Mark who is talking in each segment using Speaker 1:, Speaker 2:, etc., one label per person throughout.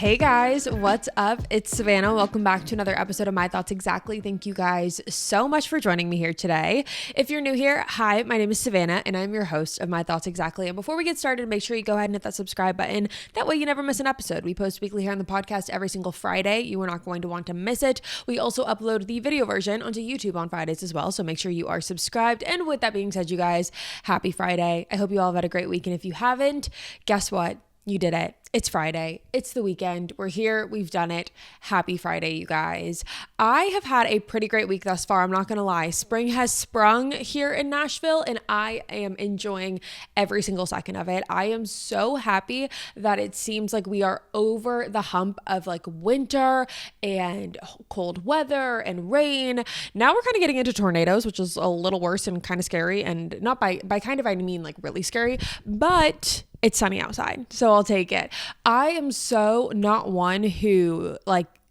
Speaker 1: Hey guys, what's up? It's Savannah. Welcome back to another episode of My Thoughts Exactly. Thank you guys so much for joining me here today. If you're new here, hi, my name is Savannah and I'm your host of My Thoughts Exactly. And before we get started, make sure you go ahead and hit that subscribe button. That way you never miss an episode. We post weekly here on the podcast every single Friday. You are not going to want to miss it. We also upload the video version onto YouTube on Fridays as well. So make sure you are subscribed. And with that being said, you guys, happy Friday. I hope you all have had a great week. And if you haven't, guess what? You did it. It's Friday. It's the weekend. We're here. We've done it. Happy Friday, you guys. I have had a pretty great week thus far. I'm not going to lie. Spring has sprung here in Nashville and I am enjoying every single second of it. I am so happy that it seems like we are over the hump of like winter and cold weather and rain. Now we're kind of getting into tornadoes, which is a little worse and kind of scary. And not by kind of, I mean like really scary, but it's sunny outside, so I'll take it. I am so not one who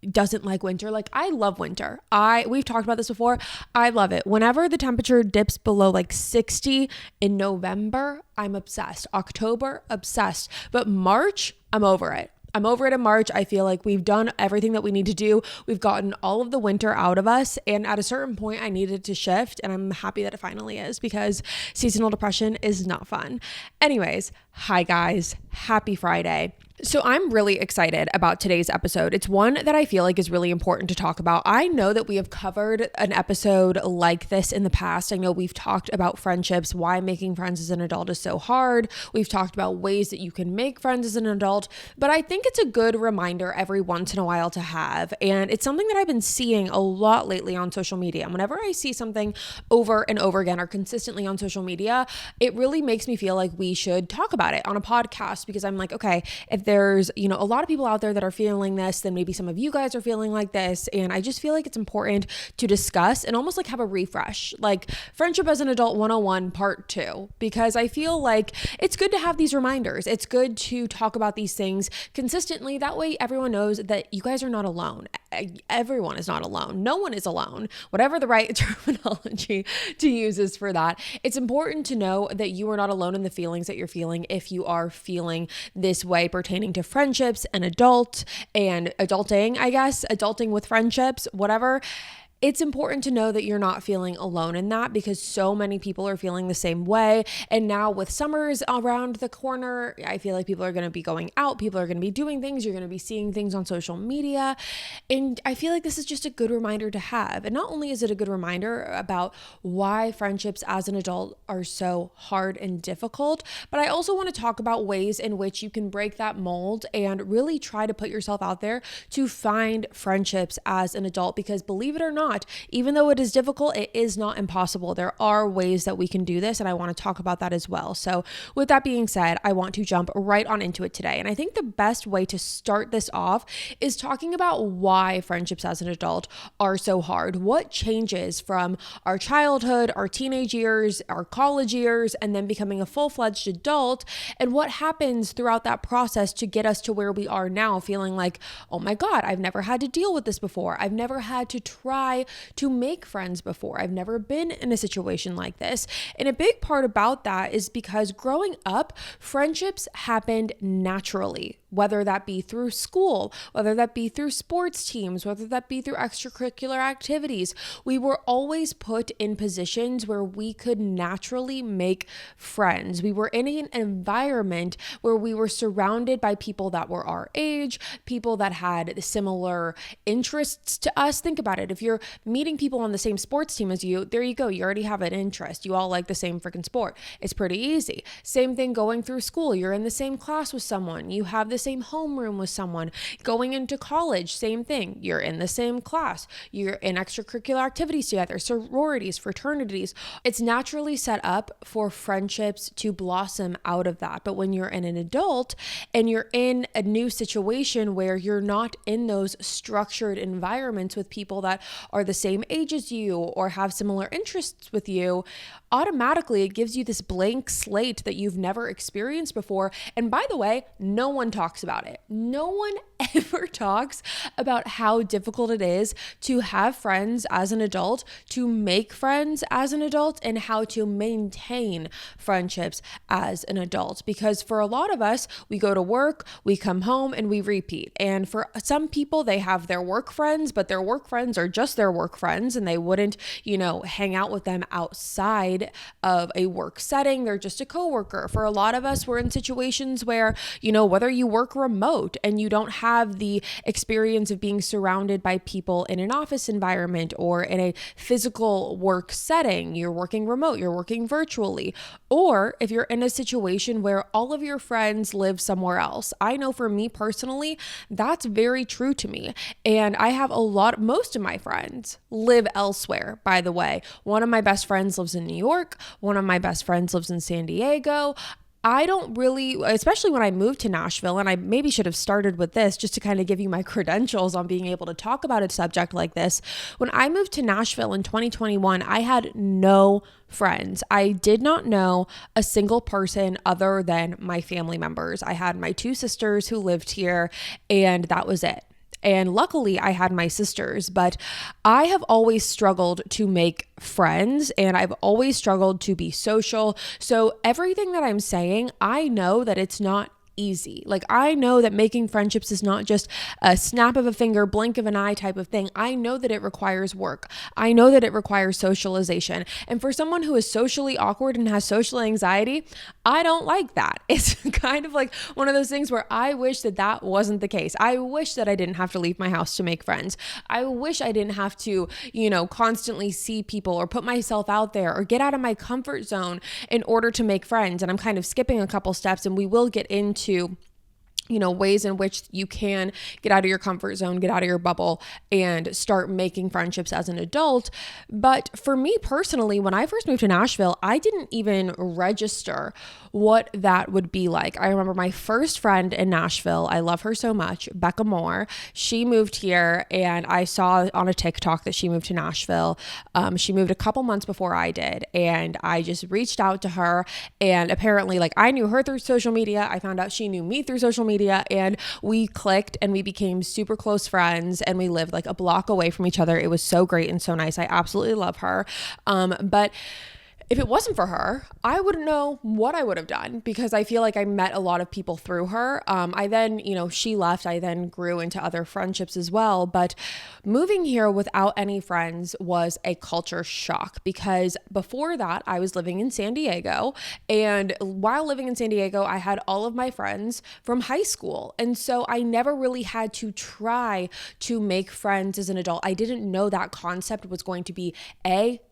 Speaker 1: doesn't like winter. Like I love winter. We've talked about this before. I love it. Whenever the temperature dips below like 60 in November, I'm obsessed. October, obsessed. But March, I'm over it. I'm over it in March. I feel like we've done everything that we need to do. We've gotten all of the winter out of us. And at a certain point, I needed to shift. And I'm happy that it finally is because seasonal depression is not fun. Anyways, hi guys. Happy Friday. So I'm really excited about today's episode. It's one that I feel like is really important to talk about. I know that we have covered an episode like this in the past. I know we've talked about friendships, why making friends as an adult is so hard. We've talked about ways that you can make friends as an adult, but I think it's a good reminder every once in a while to have. And it's something that I've been seeing a lot lately on social media. And whenever I see something over and over again or consistently on social media, it really makes me feel like we should talk about it on a podcast because I'm like, okay, if there's, a lot of people out there that are feeling this, then maybe some of you guys are feeling like this. And I just feel like it's important to discuss and almost like have a refresh, like Friendship as an Adult 101 part 2, because I feel like it's good to have these reminders. It's good to talk about these things consistently. That way everyone knows that you guys are not alone. Everyone is not alone. No one is alone. Whatever the right terminology to use is for that. It's important to know that you are not alone in the feelings that you're feeling if you are feeling this way pertaining to friendships and adulting with friendships, whatever. It's important to know that you're not feeling alone in that because so many people are feeling the same way. And now with summers around the corner, I feel like people are going to be going out. People are going to be doing things. You're going to be seeing things on social media. And I feel like this is just a good reminder to have. And not only is it a good reminder about why friendships as an adult are so hard and difficult, but I also want to talk about ways in which you can break that mold and really try to put yourself out there to find friendships as an adult. Because believe it or not, even though it is difficult, it is not impossible. There are ways that we can do this, and I want to talk about that as well. So with that being said, I want to jump right on into it today. And I think the best way to start this off is talking about why friendships as an adult are so hard. What changes from our childhood, our teenage years, our college years, and then becoming a full-fledged adult, and what happens throughout that process to get us to where we are now, feeling like, oh my God, I've never had to deal with this before. I've never had to try to make friends before. I've never been in a situation like this. And a big part about that is because growing up, friendships happened naturally, whether that be through school, whether that be through sports teams, whether that be through extracurricular activities. We were always put in positions where we could naturally make friends. We were in an environment where we were surrounded by people that were our age, people that had similar interests to us. Think about it. If you're meeting people on the same sports team as you, there you go. You already have an interest. You all like the same freaking sport. It's pretty easy. Same thing going through school. You're in the same class with someone. You have the same homeroom with someone. Going into college, same thing. You're in the same class. You're in extracurricular activities together, sororities, fraternities. It's naturally set up for friendships to blossom out of that. But when you're an adult and you're in a new situation where you're not in those structured environments with people that are the same age as you or have similar interests with you, automatically it gives you this blank slate that you've never experienced before. And by the way, no one talks about it. No one ever talks about how difficult it is to have friends as an adult, to make friends as an adult, and how to maintain friendships as an adult. Because for a lot of us, we go to work, we come home, and we repeat. And for some people, they have their work friends, but their work friends are just their work friends, and they wouldn't, hang out with them outside of a work setting. They're just a coworker. For a lot of us, we're in situations where, whether you work remote and you don't have the experience of being surrounded by people in an office environment or in a physical work setting, you're working remote, you're working virtually, or if you're in a situation where all of your friends live somewhere else. I know for me personally, that's very true to me. And I have most of my friends live elsewhere, by the way. One of my best friends lives in New York. One of my best friends lives in San Diego. I don't really, especially when I moved to Nashville, and I maybe should have started with this just to kind of give you my credentials on being able to talk about a subject like this. When I moved to Nashville in 2021, I had no friends. I did not know a single person other than my family members. I had my 2 sisters who lived here, and that was it. And luckily I had my sisters, but I have always struggled to make friends and I've always struggled to be social. So everything that I'm saying, I know that it's not easy. Like, I know that making friendships is not just a snap of a finger, blink of an eye type of thing. I know that it requires work. I know that it requires socialization. And for someone who is socially awkward and has social anxiety, I don't like that. It's kind of like one of those things where I wish that that wasn't the case. I wish that I didn't have to leave my house to make friends. I wish I didn't have to, constantly see people or put myself out there or get out of my comfort zone in order to make friends. And I'm kind of skipping a couple steps, and we will get into ways in which you can get out of your comfort zone, get out of your bubble, and start making friendships as an adult. But for me personally, when I first moved to Nashville, I didn't even register what that would be like. I remember my first friend in Nashville, I love her so much, Becca Moore. She moved here, and I saw on a TikTok that she moved to Nashville. She moved a couple months before I did, and I just reached out to her, and apparently, I knew her through social media. I found out she knew me through social media, and we clicked and we became super close friends, and we lived a block away from each other. It was so great and so nice. I absolutely love her. But if it wasn't for her, I wouldn't know what I would have done, because I feel like I met a lot of people through her. I then, she left. I then grew into other friendships as well. But moving here without any friends was a culture shock, because before that, I was living in San Diego. And while living in San Diego, I had all of my friends from high school. And so I never really had to try to make friends as an adult. I didn't know that concept was going to be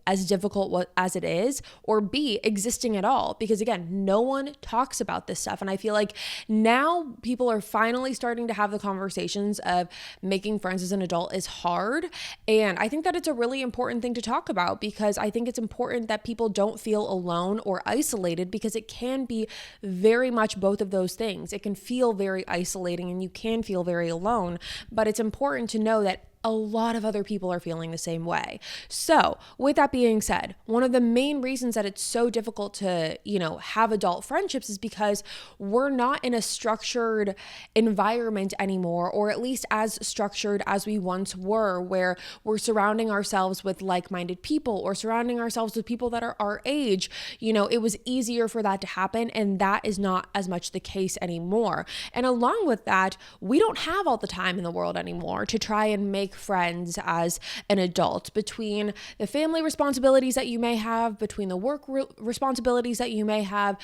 Speaker 1: as difficult as it is, or B, existing at all, because again, no one talks about this stuff. And I feel like now people are finally starting to have the conversations of making friends as an adult is hard. And I think that it's a really important thing to talk about, because I think it's important that people don't feel alone or isolated, because it can be very much both of those things. It can feel very isolating and you can feel very alone, but it's important to know that a lot of other people are feeling the same way. So with that being said, one of the main reasons that it's so difficult to, have adult friendships is because we're not in a structured environment anymore, or at least as structured as we once were, where we're surrounding ourselves with like-minded people or surrounding ourselves with people that are our age. It was easier for that to happen, and that is not as much the case anymore. And along with that, we don't have all the time in the world anymore to try and make friends as an adult, between the family responsibilities that you may have, between the work responsibilities that you may have,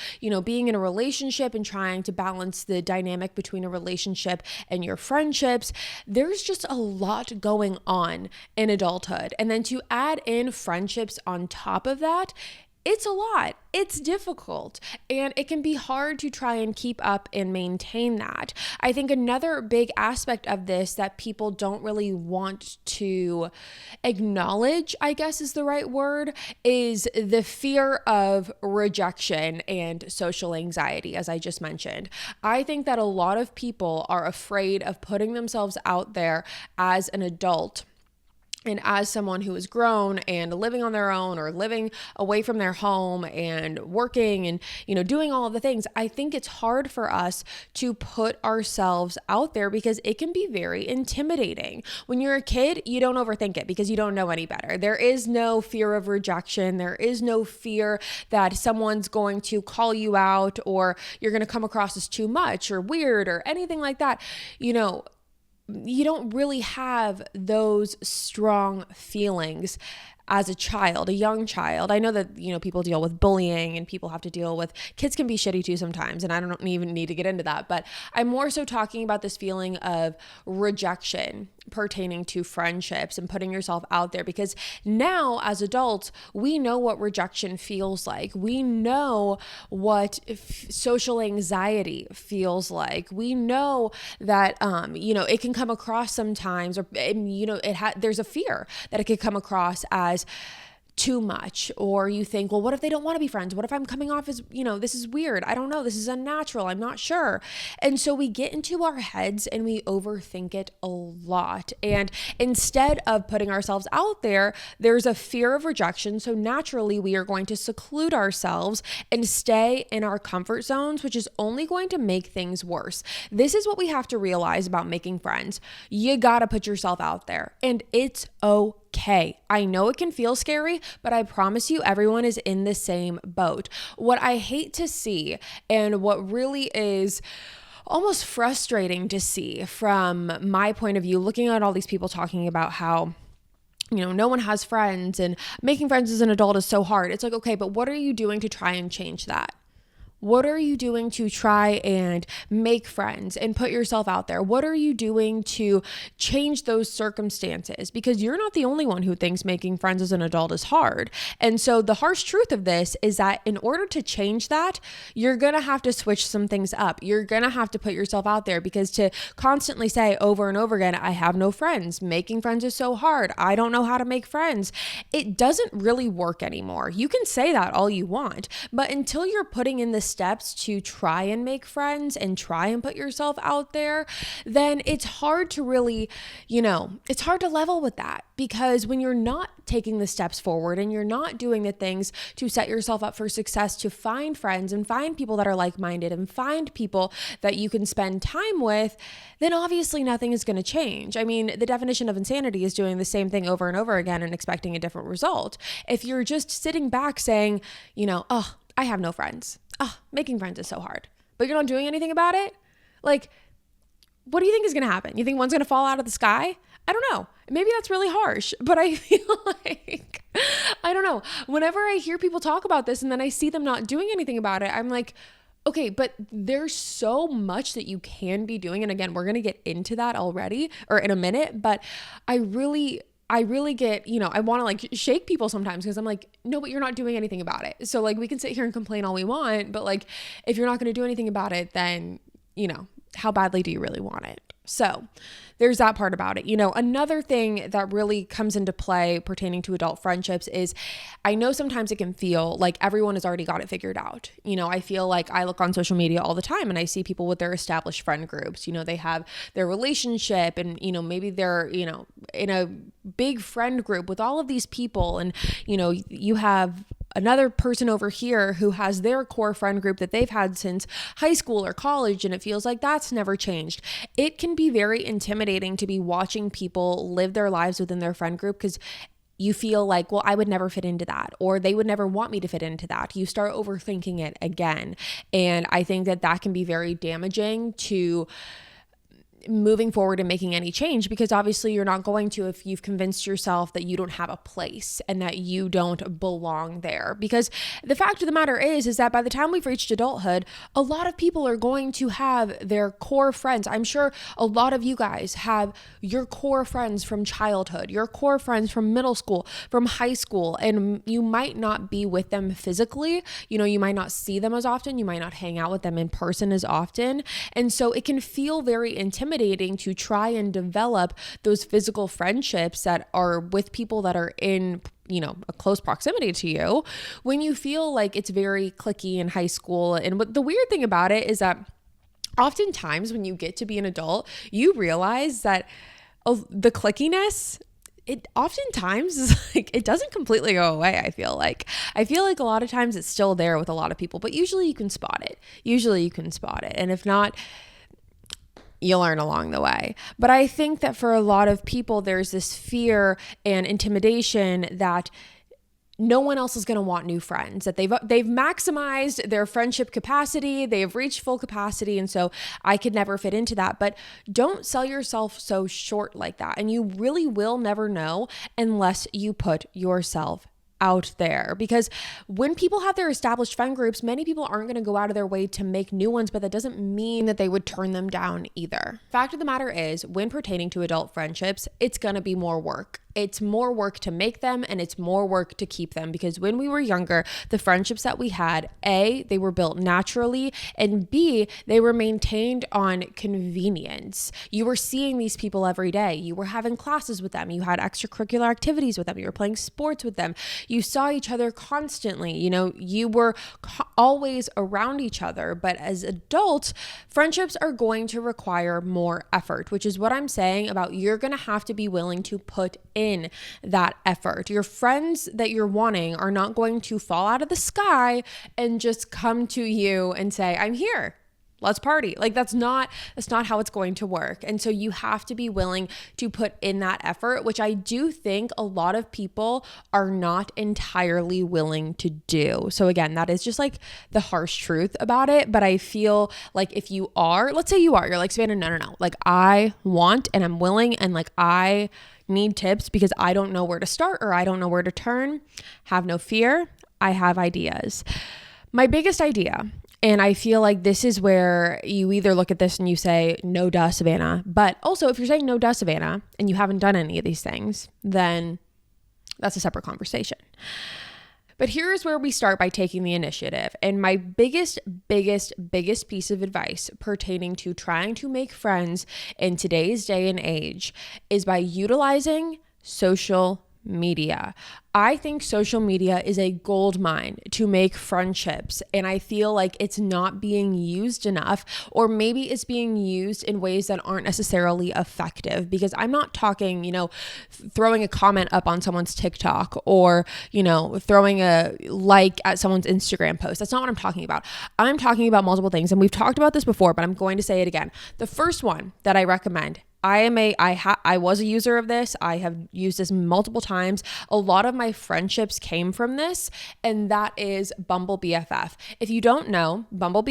Speaker 1: being in a relationship and trying to balance the dynamic between a relationship and your friendships. There's just a lot going on in adulthood. And then to add in friendships on top of that, it's a lot. It's difficult, and it can be hard to try and keep up and maintain that. I think another big aspect of this that people don't really want to acknowledge, I guess is the right word, is the fear of rejection and social anxiety, as I just mentioned. I think that a lot of people are afraid of putting themselves out there as an adult, And as someone who is grown and living on their own or living away from their home and working and, doing all of the things, I think it's hard for us to put ourselves out there because it can be very intimidating. When you're a kid, you don't overthink it because you don't know any better. There is no fear of rejection. There is no fear that someone's going to call you out or you're going to come across as too much or weird or anything like that. You don't really have those strong feelings as a child, a young child. I know that, people deal with bullying and people have to deal with, kids can be shitty too sometimes, and I don't even need to get into that, but I'm more so talking about this feeling of rejection pertaining to friendships and putting yourself out there, because now as adults, we know what rejection feels like. We know what social anxiety feels like. We know that, it can come across sometimes, or, there's a fear that it could come across as too much, or you think, well, what if they don't want to be friends? What if I'm coming off as, this is weird. I don't know. This is unnatural. I'm not sure. And so we get into our heads and we overthink it a lot. And instead of putting ourselves out there, there's a fear of rejection. So naturally, we are going to seclude ourselves and stay in our comfort zones, which is only going to make things worse. This is what we have to realize about making friends. You got to put yourself out there, and it's okay. I know it can feel scary, but I promise you everyone is in the same boat. What I hate to see, and what really is almost frustrating to see from my point of view, looking at all these people talking about how no one has friends and making friends as an adult is so hard. It's like, okay, but what are you doing to try and change that? What are you doing to try and make friends and put yourself out there? What are you doing to change those circumstances? Because you're not the only one who thinks making friends as an adult is hard. And so the harsh truth of this is that in order to change that, you're going to have to switch some things up. You're going to have to put yourself out there, because to constantly say over and over again, I have no friends, making friends is so hard, I don't know how to make friends, it doesn't really work anymore. You can say that all you want, but until you're putting in the steps to try and make friends and try and put yourself out there, then it's hard to really, it's hard to level with that, because when you're not taking the steps forward and you're not doing the things to set yourself up for success, to find friends and find people that are like-minded and find people that you can spend time with, then obviously nothing is going to change. I mean, the definition of insanity is doing the same thing over and over again and expecting a different result. If you're just sitting back saying, oh, I have no friends. Making friends is so hard, but you're not doing anything about it. Like, what do you think is going to happen? You think one's going to fall out of the sky? I don't know. Maybe that's really harsh, but I feel like, I don't know. Whenever I hear people talk about this and then I see them not doing anything about it, I'm like, okay, but there's so much that you can be doing. And again, we're going to get into that already or in a minute, but I really get, I want to like shake people sometimes, because I'm like, no, but you're not doing anything about it. So like, we can sit here and complain all we want, but like, if you're not going to do anything about it, then, how badly do you really want it? So there's that part about it. Another thing that really comes into play pertaining to adult friendships is, I know sometimes it can feel like everyone has already got it figured out. I feel like I look on social media all the time and I see people with their established friend groups. They have their relationship and, maybe they're, in a big friend group with all of these people. And, you have another person over here who has their core friend group that they've had since high school or college, and it feels like that's never changed. It can be very intimidating to be watching people live their lives within their friend group, because you feel like, well, I would never fit into that, or they would never want me to fit into that. You start overthinking it again. And I think that can be very damaging to moving forward and making any change, because obviously you're not going to if you've convinced yourself that you don't have a place and that you don't belong there. Because the fact of the matter is that by the time we've reached adulthood, a lot of people are going to have their core friends. I'm sure a lot of you guys have your core friends from childhood, your core friends from middle school, from high school, and you might not be with them physically. You might not see them as often. You might not hang out with them in person as often. And so it can feel very intimidating to try and develop those physical friendships that are with people that are in a close proximity to you, when you feel like it's very cliquey in high school. And what the weird thing about it is that oftentimes when you get to be an adult, you realize that the clickiness it oftentimes is like, it doesn't completely go away. I feel like a lot of times it's still there with a lot of people, but usually you can spot it. And if not, you learn along the way. But I think that for a lot of people, there's this fear and intimidation that no one else is going to want new friends, that they've maximized their friendship capacity, they have reached full capacity, and so I could never fit into that. But don't sell yourself so short like that, and you really will never know unless you put yourself out there. Because when people have their established friend groups, many people aren't going to go out of their way to make new ones, but that doesn't mean that they would turn them down either. Fact of the matter is, when pertaining to adult friendships, it's going to be more work. It's more work to make them, and it's more work to keep them, because when we were younger, the friendships that we had, A, they were built naturally, and B, they were maintained on convenience. You were seeing these people every day. You were having classes with them. You had extracurricular activities with them. You were playing sports with them. You saw each other constantly. You were always around each other. But as adults, friendships are going to require more effort, which is what I'm saying about you're going to have to be willing to put in that effort. Your friends that you're wanting are not going to fall out of the sky and just come to you and say, I'm here, let's party. Like that's not how it's going to work. And so you have to be willing to put in that effort, which I do think a lot of people are not entirely willing to do. So again, that is just like the harsh truth about it. But I feel like if you are, let's say you're like, Savannah, no. Like I want and I'm willing and like I need tips because I don't know where to start or I don't know where to turn. Have no fear. I have ideas. My biggest idea, and I feel like this is where you either look at this and you say, no duh, Savannah. But also if you're saying no duh, Savannah, and you haven't done any of these things, then that's a separate conversation. But here's where we start by taking the initiative. And my biggest piece of advice pertaining to trying to make friends in today's day and age is by utilizing social media. I think social media is a gold mine to make friendships, and I feel like it's not being used enough, or maybe it's being used in ways that aren't necessarily effective. Because I'm not talking, throwing a comment up on someone's TikTok or, throwing a like at someone's Instagram post. That's not what I'm talking about. I'm talking about multiple things, and we've talked about this before, but I'm going to say it again. The first one that I recommend, I was a user of this. I have used this multiple times. A lot of my friendships came from this, and that is Bumble BFF. If you don't know, Bumble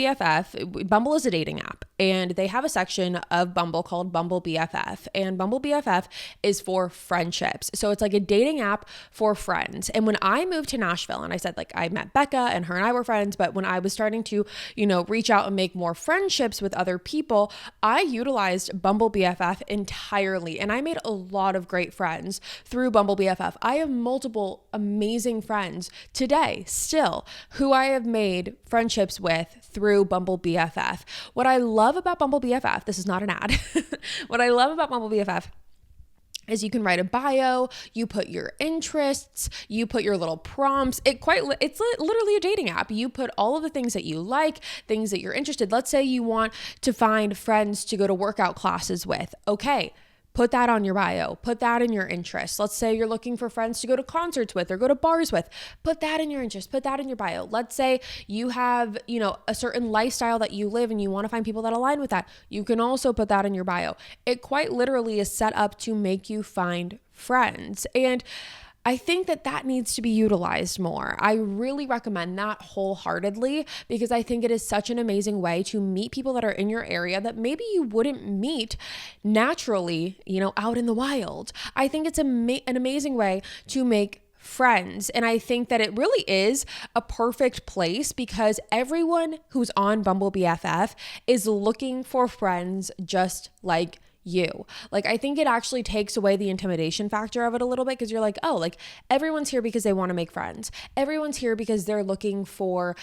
Speaker 1: is a dating app, and they have a section of Bumble called Bumble BFF, and Bumble BFF is for friendships. So it's like a dating app for friends. And when I moved to Nashville, and I said like I met Becca and her and I were friends, but when I was starting to, reach out and make more friendships with other people, I utilized Bumble BFF entirely. And I made a lot of great friends through Bumble BFF. I have multiple amazing friends today still who I have made friendships with through Bumble BFF. What I love about Bumble BFF, this is not an ad. What I love about Bumble BFF is you can write a bio, you put your interests, you put your little prompts. It's literally a dating app. You put all of the things that you like, things that you're interested. Let's say you want to find friends to go to workout classes with. Okay, put that on your bio, put that in your interests. Let's say you're looking for friends to go to concerts with or go to bars with. Put that in your interest, put that in your bio. Let's say you have, a certain lifestyle that you live and you want to find people that align with that. You can also put that in your bio. It quite literally is set up to make you find friends. And I think that needs to be utilized more. I really recommend that wholeheartedly because I think it is such an amazing way to meet people that are in your area that maybe you wouldn't meet naturally, out in the wild. I think it's an amazing way to make friends. And I think that it really is a perfect place because everyone who's on Bumble BFF is looking for friends just like you. Like, I think it actually takes away the intimidation factor of it a little bit because you're like, oh, like everyone's here because they want to make friends. Everyone's here because they're looking for,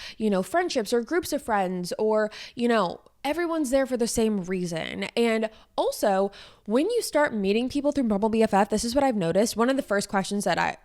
Speaker 1: friendships or groups of friends or, everyone's there for the same reason. And also, when you start meeting people through Bumble BFF, this is what I've noticed. One of the first questions that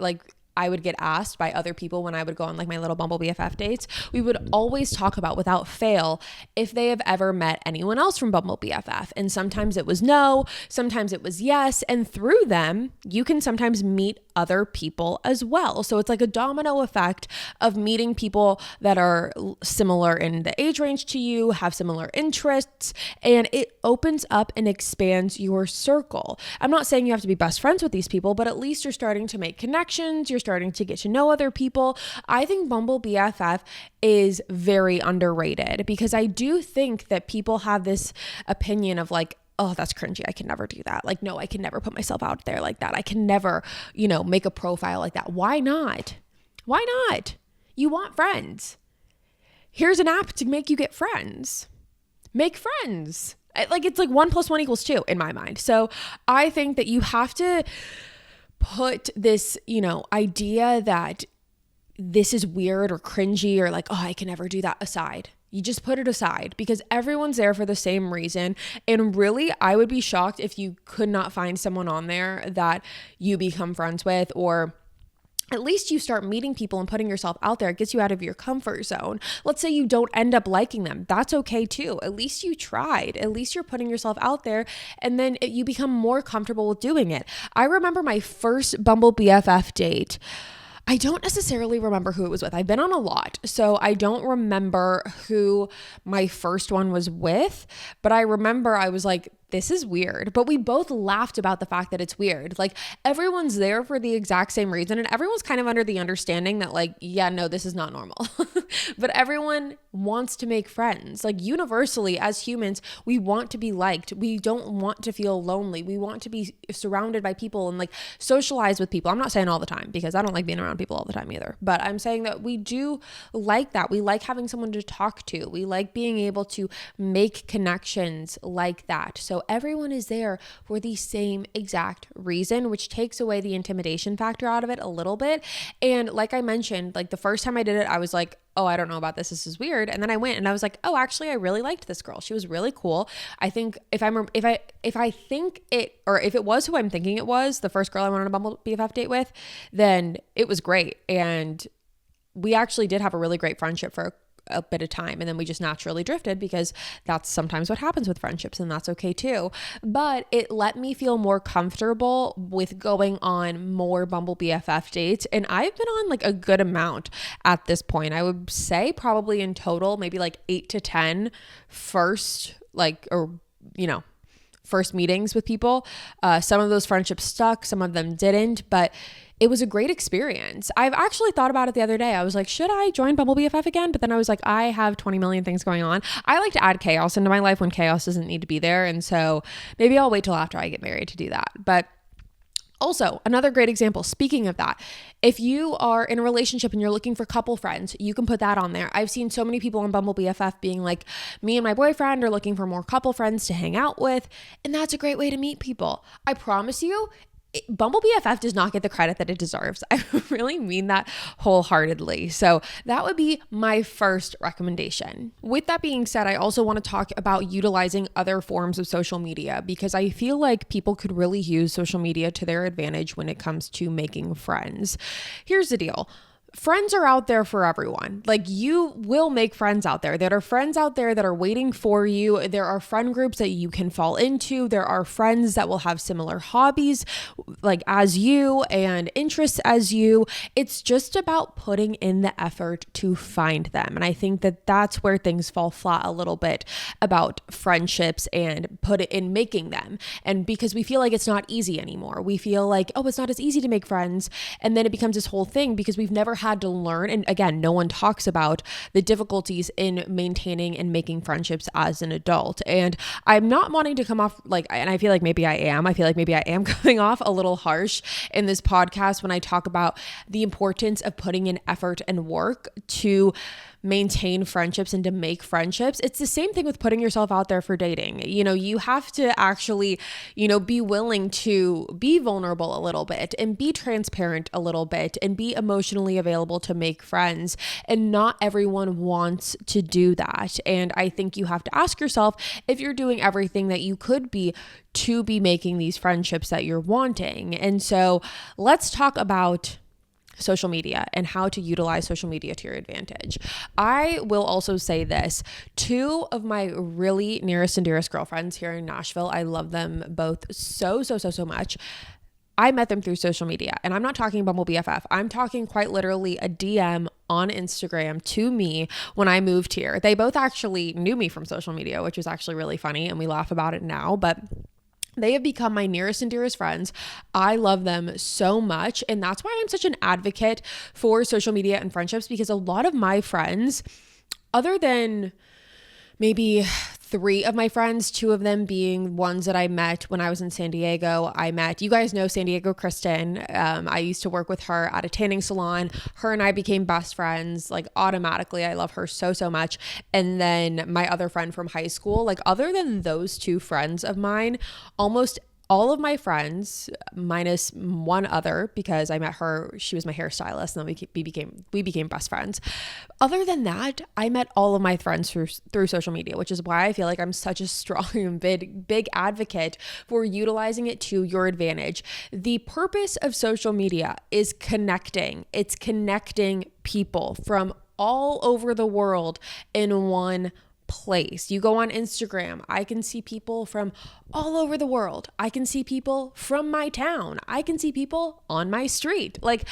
Speaker 1: I would get asked by other people when I would go on like my little Bumble BFF dates, we would always talk about without fail if they have ever met anyone else from Bumble BFF. And sometimes it was no, sometimes it was yes. And through them, you can sometimes meet other people as well. So it's like a domino effect of meeting people that are similar in the age range to you, have similar interests, and it opens up and expands your circle. I'm not saying you have to be best friends with these people, but at least you're starting to make connections. You're starting to get to know other people. I think Bumble BFF is very underrated because I do think that people have this opinion of like, oh, that's cringy. I can never do that. Like, no, I can never put myself out there like that. I can never, make a profile like that. Why not? Why not? You want friends. Here's an app to make you get friends. Make friends. It's like 1 + 1 = 2 in my mind. So I think that you have to put this, idea that this is weird or cringy or like, oh, I can never do that aside. You just put it aside because everyone's there for the same reason. And really, I would be shocked if you could not find someone on there that you become friends with, or at least you start meeting people and putting yourself out there. It gets you out of your comfort zone. Let's say you don't end up liking them. That's okay too. At least you tried. At least you're putting yourself out there, and then you become more comfortable with doing it. I remember my first Bumble BFF date. I don't necessarily remember who it was with. I've been on a lot, so I don't remember who my first one was with, but I remember I was like, this is weird. But we both laughed about the fact that it's weird. Like, everyone's there for the exact same reason, and everyone's kind of under the understanding that like, yeah, no, this is not normal. But everyone wants to make friends. Like, universally as humans, we want to be liked. We don't want to feel lonely. We want to be surrounded by people and like socialize with people. I'm not saying all the time because I don't like being around people all the time either, but I'm saying that we do like that. We like having someone to talk to. We like being able to make connections like that. So everyone is there for the same exact reason, which takes away the intimidation factor out of it a little bit. And like I mentioned, like the first time I did it, I was like, oh, I don't know about this. This is weird. And then I went and I was like, oh, actually, I really liked this girl. She was really cool. I think if it was who I'm thinking it was, the first girl I went on a Bumble BFF date with, then it was great. And we actually did have a really great friendship for a bit of time, and then we just naturally drifted because that's sometimes what happens with friendships, and that's okay too. But it let me feel more comfortable with going on more Bumble BFF dates, and I've been on like a good amount at this point. I would say probably in total maybe like 8 to 10 first meetings with people. Some of those friendships stuck, some of them didn't, but it was a great experience. I've actually thought about it the other day. I was like, should I join Bumble BFF again? But then I was like, I have 20 million things going on. I like to add chaos into my life when chaos doesn't need to be there. And so maybe I'll wait till after I get married to do that. But also, another great example, speaking of that, if you are in a relationship and you're looking for couple friends, you can put that on there. I've seen so many people on Bumble BFF being like, me and my boyfriend are looking for more couple friends to hang out with. And that's a great way to meet people. I promise you, Bumble BFF does not get the credit that it deserves. I really mean that wholeheartedly. So that would be my first recommendation. With that being said, I also want to talk about utilizing other forms of social media because I feel like people could really use social media to their advantage when it comes to making friends. Here's the deal. Friends are out there for everyone. Like, you will make friends out there. There are friends out there that are waiting for you. There are friend groups that you can fall into. There are friends that will have similar hobbies like as you and interests as you. It's just about putting in the effort to find them. And I think that that's where things fall flat a little bit about friendships and put it in making them. And because we feel like it's not easy anymore. We feel like, oh, it's not as easy to make friends. And then it becomes this whole thing because we've never had to learn. And again, no one talks about the difficulties in maintaining and making friendships as an adult. And I'm not wanting to come off like, and I feel like maybe I am coming off a little harsh in this podcast when I talk about the importance of putting in effort and work to maintain friendships and to make friendships. It's the same thing with putting yourself out there for dating. You have to actually, be willing to be vulnerable a little bit and be transparent a little bit and be emotionally available to make friends. And not everyone wants to do that. And I think you have to ask yourself if you're doing everything that you could be to be making these friendships that you're wanting. And so let's talk about social media and how to utilize social media to your advantage. I will also say this, two of my really nearest and dearest girlfriends here in Nashville, I love them both so much. I met them through social media, and I'm not talking Bumble BFF. I'm talking quite literally a DM on Instagram to me when I moved here. They both actually knew me from social media, which is actually really funny, and we laugh about it now, but they have become my nearest and dearest friends. I love them so much. And that's why I'm such an advocate for social media and friendships, because a lot of my friends, other than maybe 3 of my friends, 2 of them being ones that I met when I was in San Diego. You guys know San Diego Kristen. I used to work with her at a tanning salon. Her and I became best friends, like automatically. I love her so much. And then my other friend from high school, like other than those 2 friends of mine, almost all of my friends, minus one other, because I met her, she was my hairstylist, and then we became best friends. Other than that, I met all of my friends through social media, which is why I feel like I'm such a strong and big advocate for utilizing it to your advantage. The purpose of social media is connecting. It's connecting people from all over the world in one place. You go on Instagram, I can see people from all over the world. I can see people from my town. I can see people on my street. Like,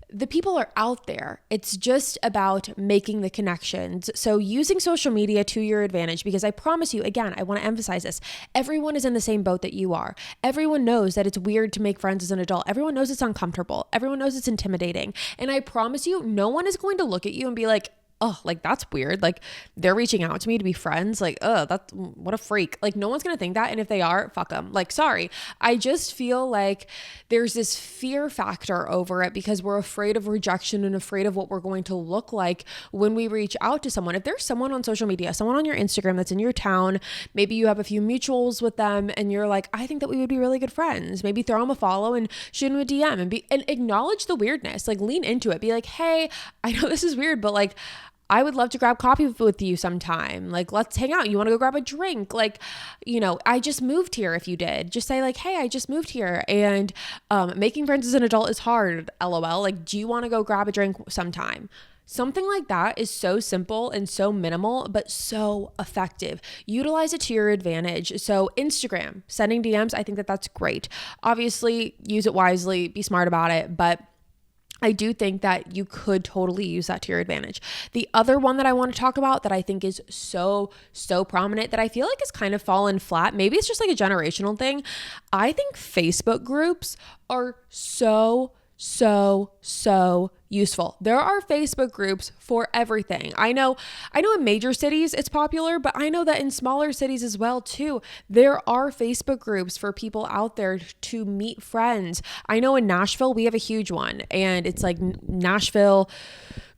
Speaker 1: the people are out there. It's just about making the connections. So using social media to your advantage, because I promise you, again, I want to emphasize this. Everyone is in the same boat that you are. Everyone knows that it's weird to make friends as an adult. Everyone knows it's uncomfortable. Everyone knows it's intimidating. And I promise you, no one is going to look at you and be like, oh, like that's weird. Like they're reaching out to me to be friends. Like, oh, that's what a freak. Like no one's going to think that. And if they are, fuck them. Like, sorry. I just feel like there's this fear factor over it because we're afraid of rejection and afraid of what we're going to look like when we reach out to someone. If there's someone on social media, someone on your Instagram that's in your town, maybe you have a few mutuals with them and you're like, I think that we would be really good friends. Maybe throw them a follow and shoot them a DM and acknowledge the weirdness. Like lean into it. Be like, hey, I know this is weird, but like, I would love to grab coffee with you sometime. Like, let's hang out. You want to go grab a drink? Like, you know, I just moved here. If you did, just say like, hey, I just moved here and making friends as an adult is hard. LOL. Like, do you want to go grab a drink sometime? Something like that is so simple and so minimal, but so effective. Utilize it to your advantage. So Instagram, sending DMs, I think that that's great. Obviously, use it wisely, be smart about it, but I do think that you could totally use that to your advantage. The other one that I want to talk about that I think is so prominent that I feel like has kind of fallen flat, maybe it's just like a generational thing. I think Facebook groups are so useful. There are Facebook groups for everything. I know in major cities it's popular, but I know that in smaller cities as well too, there are Facebook groups for people out there to meet friends. I know in Nashville, we have a huge one and it's like Nashville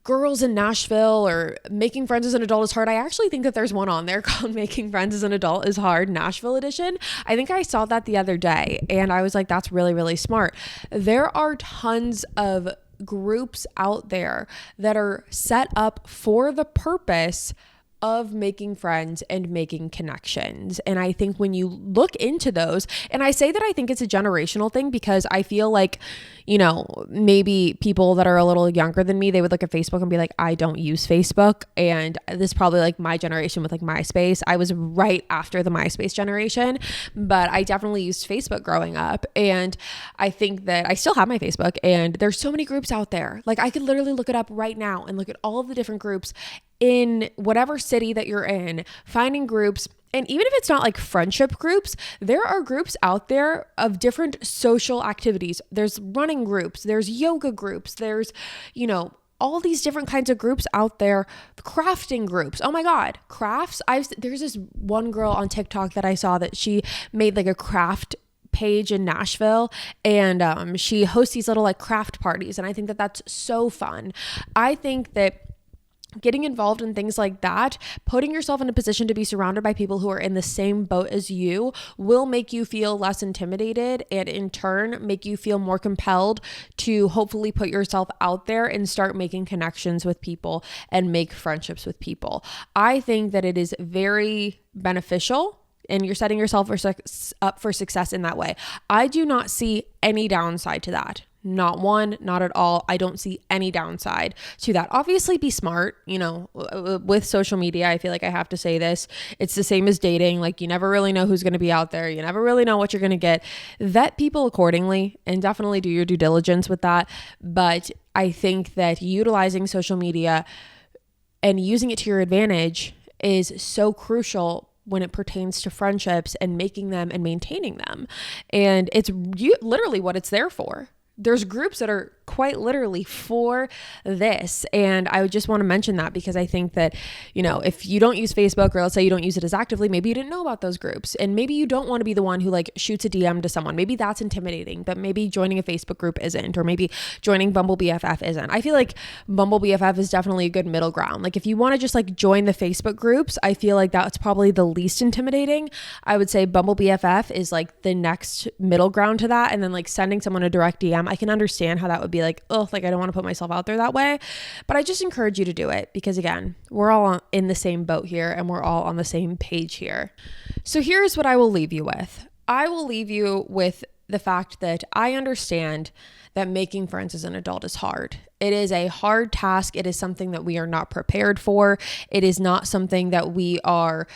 Speaker 1: Girls in Nashville or Making Friends as an Adult is Hard. I actually think that there's one on there called Making Friends as an Adult is Hard, Nashville edition. I think I saw that the other day and I was like, that's really smart. There are tons of groups out there that are set up for the purpose of making friends and making connections. And I think when you look into those, and I say that I think it's a generational thing because I feel like, you know, maybe people that are a little younger than me, they would look at Facebook and be like, I don't use Facebook. And this is probably like my generation with like MySpace. I was right after the MySpace generation, but I definitely used Facebook growing up. And I think that I still have my Facebook and there's so many groups out there. Like I could literally look it up right now and look at all of the different groups in whatever city that you're in, finding groups. And even if it's not like friendship groups, there are groups out there of different social activities. There's running groups, there's yoga groups, there's, you know, all these different kinds of groups out there, crafting groups. Oh my God, crafts. There's this one girl on TikTok that I saw that she made like a craft page in Nashville and she hosts these little like craft parties. And I think that that's so fun. I think that getting involved in things like that, putting yourself in a position to be surrounded by people who are in the same boat as you will make you feel less intimidated and in turn make you feel more compelled to hopefully put yourself out there and start making connections with people and make friendships with people. I think that it is very beneficial and you're setting yourself up for success in that way. I do not see any downside to that. Not one, not at all. I don't see any downside to that. Obviously be smart, with social media. I feel like I have to say this. It's the same as dating. Like, you never really know who's going to be out there. You never really know what you're going to get. Vet people accordingly and definitely do your due diligence with that. But I think that utilizing social media and using it to your advantage is so crucial when it pertains to friendships and making them and maintaining them. And it's literally what it's there for. There's groups that are quite literally for this. And I would just want to mention that because I think that, if you don't use Facebook, or let's say you don't use it as actively, maybe you didn't know about those groups. And maybe you don't want to be the one who shoots a DM to someone. Maybe that's intimidating, but maybe joining a Facebook group isn't, or maybe joining Bumble BFF isn't. I feel like Bumble BFF is definitely a good middle ground. Like, if you want to just join the Facebook groups, I feel like that's probably the least intimidating. I would say Bumble BFF is the next middle ground to that. And then sending someone a direct DM, I can understand how that would be I don't want to put myself out there that way. But I just encourage you to do it because, again, we're all in the same boat here and we're all on the same page here. So here's what I will leave you with. I will leave you with the fact that I understand that making friends as an adult is hard. It is a hard task. It is something that we are not prepared for. It is not something that we are,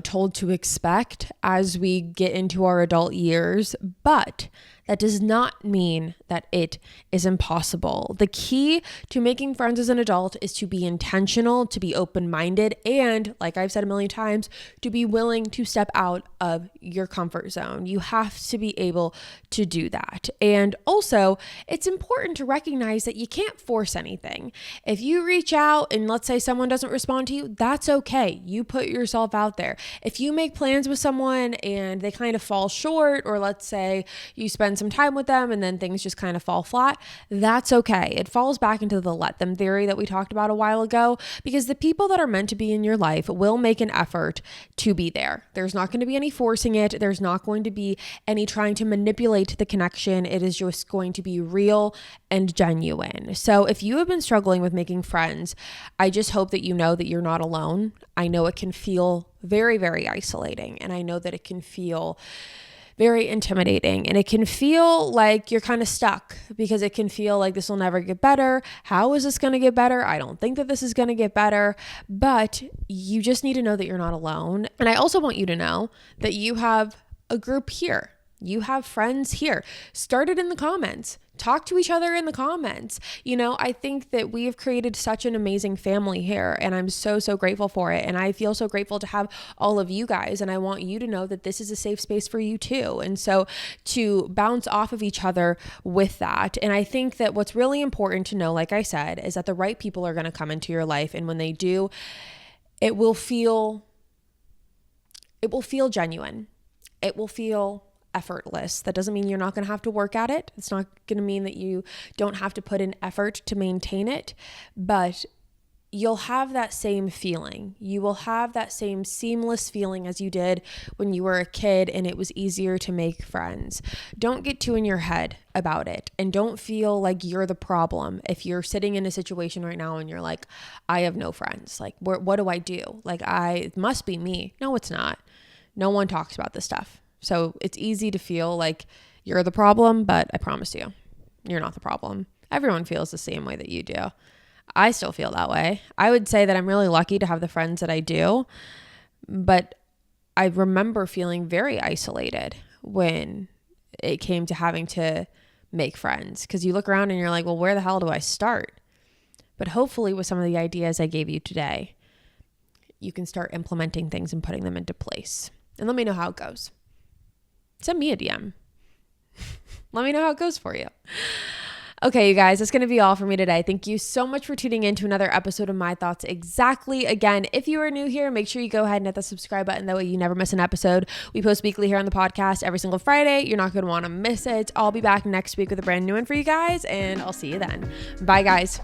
Speaker 1: told to expect as we get into our adult years. But that does not mean that it is impossible. The key to making friends as an adult is to be intentional, to be open-minded, and, like I've said a million times, to be willing to step out of your comfort zone. You have to be able to do that. And also, it's important to recognize that you can't force anything. If you reach out and let's say someone doesn't respond to you, that's okay. You put yourself out there. If you make plans with someone and they kind of fall short, or let's say you spend some time with them and then things just kind of fall flat, that's okay. It falls back into the let them theory that we talked about a while ago, because the people that are meant to be in your life will make an effort to be there. There's not going to be any forcing it. There's not going to be any trying to manipulate the connection. It is just going to be real and genuine. So if you have been struggling with making friends, I just hope that you know that you're not alone. I know it can feel very, very isolating, and I know that it can feel very intimidating, and it can feel like you're kind of stuck because it can feel like this will never get better. How is this going to get better? I don't think that this is going to get better, but you just need to know that you're not alone. And I also want you to know that you have a group here. You have friends here. Start it in the comments. Talk to each other in the comments. I think that we have created such an amazing family here, and I'm so, so grateful for it. And I feel so grateful to have all of you guys. And I want you to know that this is a safe space for you too. And so to bounce off of each other with that. And I think that what's really important to know, like I said, is that the right people are going to come into your life. And when they do, it will feel genuine. It will feel effortless. That doesn't mean you're not going to have to work at it. It's not going to mean that you don't have to put in effort to maintain it, but you'll have that same feeling. You will have that same seamless feeling as you did when you were a kid and it was easier to make friends. Don't get too in your head about it, and don't feel like you're the problem. If you're sitting in a situation right now and you're like, I have no friends, what do I do? It must be me. No, it's not. No one talks about this stuff. So it's easy to feel like you're the problem, but I promise you, you're not the problem. Everyone feels the same way that you do. I still feel that way. I would say that I'm really lucky to have the friends that I do, but I remember feeling very isolated when it came to having to make friends, because you look around and you're like, well, where the hell do I start? But hopefully with some of the ideas I gave you today, you can start implementing things and putting them into place. And let me know how it goes. Send me a DM. Let me know how it goes for you. Okay, you guys, that's going to be all for me today. Thank you so much for tuning in to another episode of My Thoughts Exactly. Again, if you are new here, make sure you go ahead and hit the subscribe button. That way you never miss an episode. We post weekly here on the podcast every single Friday. You're not going to want to miss it. I'll be back next week with a brand new one for you guys, and I'll see you then. Bye, guys.